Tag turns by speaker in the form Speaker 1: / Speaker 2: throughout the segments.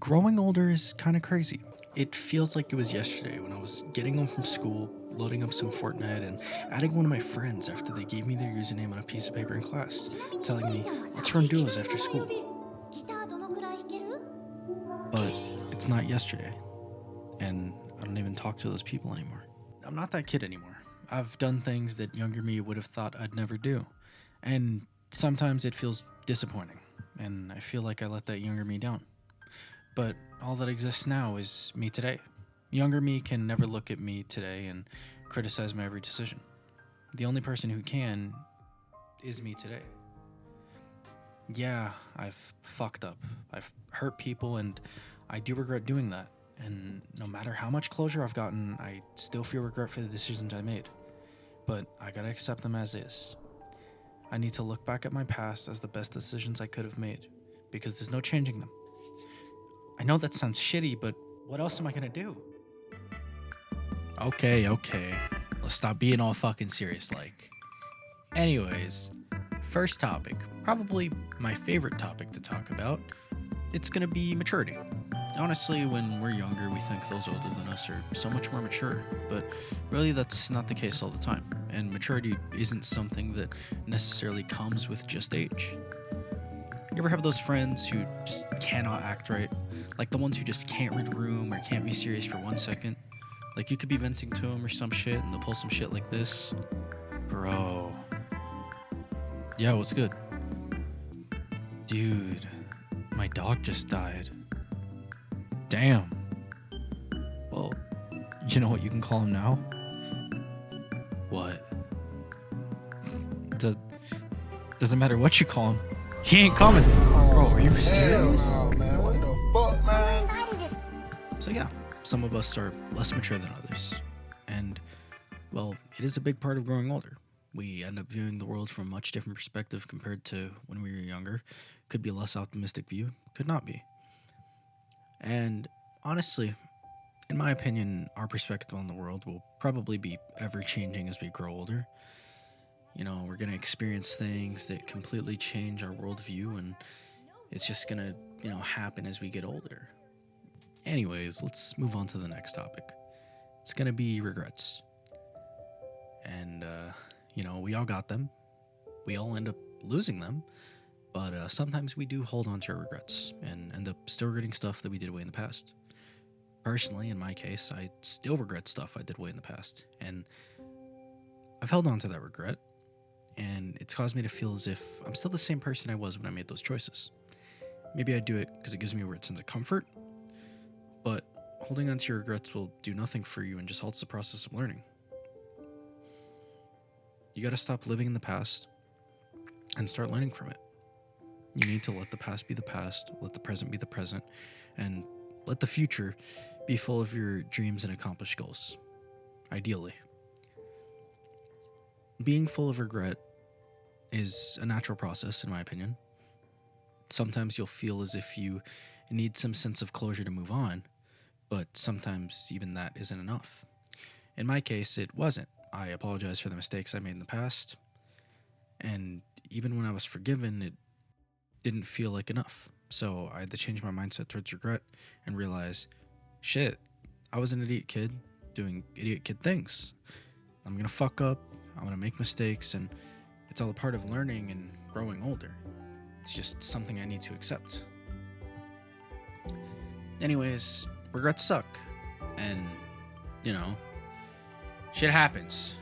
Speaker 1: Growing older is kind of crazy. It feels like it was yesterday when I was getting home from school, loading up some Fortnite, and adding one of my friends after they gave me their username on a piece of paper in class,
Speaker 2: ちなみに一
Speaker 1: telling
Speaker 2: 人
Speaker 1: me,
Speaker 2: ちゃんはさ、
Speaker 1: let's run
Speaker 2: 一
Speaker 1: duos
Speaker 2: 人
Speaker 1: after
Speaker 2: の曜
Speaker 1: school.
Speaker 2: 日ギターどのくらい弾ける？
Speaker 1: But it's not yesterday, and I don't even talk to those people anymore. I'm not that kid anymore. I've done things that younger me would have thought I'd never do, and sometimes it feels disappointing, and I feel like I let that younger me down. But all that exists now is me today. Younger me can never look at me today and criticize my every decision. The only person who can is me today. Yeah, I've fucked up. I've hurt people, and I do regret doing that. And no matter how much closure I've gotten, I still feel regret for the decisions I made. But I gotta accept them as is. I need to look back at my past as the best decisions I could have made, because there's no changing them. I know that sounds shitty, but what else am I gonna do? Okay. Let's stop being all fucking serious like. Anyways, first topic, probably my favorite topic to talk about. It's gonna be maturity. Honestly, when we're younger, we think those older than us are so much more mature, but really that's not the case all the time. And maturity isn't something that necessarily comes with just age. You ever have those friends who just cannot act right? Like the ones who just can't read a room or can't be serious for 1 second? Like you could be venting to them or some shit and they'll pull some shit like this. Bro. Yeah, what's good? Dude, my dog just died. Damn. Well, you know what you can call him now? What? Doesn't matter what you call him. He ain't coming. Bro, are you serious?
Speaker 3: Oh, man, what the fuck, man?
Speaker 1: So yeah, some of us are less mature than others. And, well, it is a big part of growing older. We end up viewing the world from a much different perspective compared to when we were younger. Could be a less optimistic view, could not be. And honestly, in my opinion, our perspective on the world will probably be ever changing as we grow older. You know, we're going to experience things that completely change our worldview, and it's just going to, happen as we get older. Anyways, let's move on to the next topic. It's going to be regrets. And, we all got them. We all end up losing them. But sometimes we do hold on to our regrets and end up still regretting stuff that we did way in the past. Personally, in my case, I still regret stuff I did way in the past. And I've held on to that regret. And it's caused me to feel as if I'm still the same person I was when I made those choices. Maybe I do it because it gives me a weird sense of comfort, but holding on to your regrets will do nothing for you and just halts the process of learning. You gotta stop living in the past and start learning from it. You need to let the past be the past, let the present be the present, and let the future be full of your dreams and accomplished goals. Ideally. Being full of regret is a natural process, in my opinion. Sometimes you'll feel as if you need some sense of closure to move on, but sometimes even that isn't enough. In my case, it wasn't. I apologize for the mistakes I made in the past, and even when I was forgiven, it didn't feel like enough. So I had to change my mindset towards regret and realize, shit, I was an idiot kid doing idiot kid things. I'm gonna fuck up, I'm gonna make mistakes, and it's all a part of learning and growing older. It's just something I need to accept. Anyways, regrets suck. And, shit happens.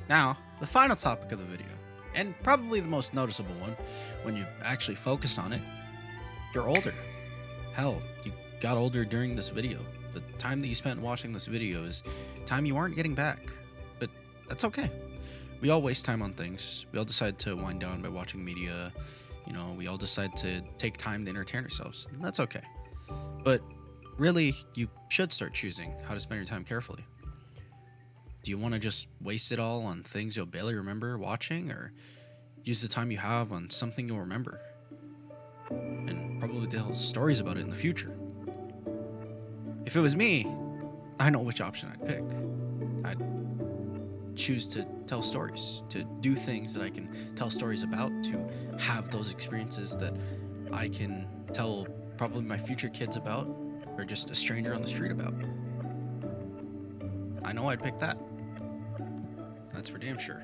Speaker 1: Now, the final topic of the video, and probably the most noticeable one when you actually focus on it, you're older. Hell, you got older during this video. The time that you spent watching this video is time you aren't getting back. But that's okay. We all waste time on things. We all decide to wind down by watching media. We all decide to take time to entertain ourselves. And that's okay. But really, you should start choosing how to spend your time carefully. Do you want to just waste it all on things you'll barely remember watching, or use the time you have on something you'll remember and probably tell stories about it in the future? If it was me, I know which option I'd pick. I'd choose to tell stories, to do things that I can tell stories about, to have those experiences that I can tell probably my future kids about, or just a stranger on the street about. I know I'd pick that. That's for damn sure.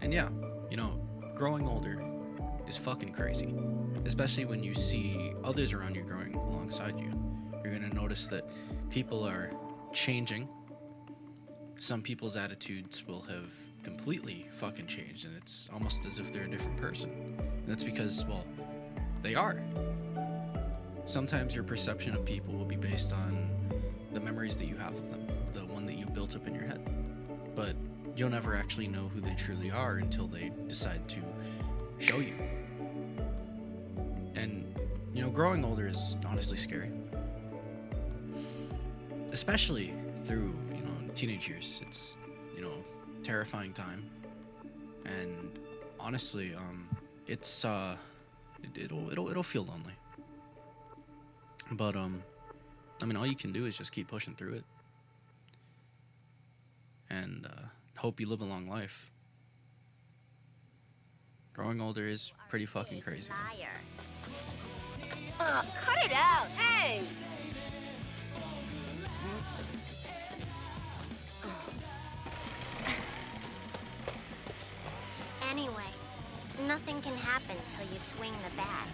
Speaker 1: And yeah, you know, growing older is fucking crazy. Especially when you see others around you growing alongside you. You're gonna notice that people are changing. Some people's attitudes will have completely fucking changed, and it's almost as if they're a different person. And that's because, well, they are. Sometimes your perception of people will be based on the memories that you have of them, the one that you built up in your head. But you'll never actually know who they truly are until they decide to show you. And, you know, growing older is honestly scary. Especially through, you know, teenage years. It's, you know, terrifying time. And honestly, it's it'll feel lonely. But I mean, all you can do is just keep pushing through it. And hope you live a long life. Growing older is pretty fucking crazy.
Speaker 4: Liar. Oh, cut it out. Hey!
Speaker 2: Anyway, nothing can happen till you swing the bat.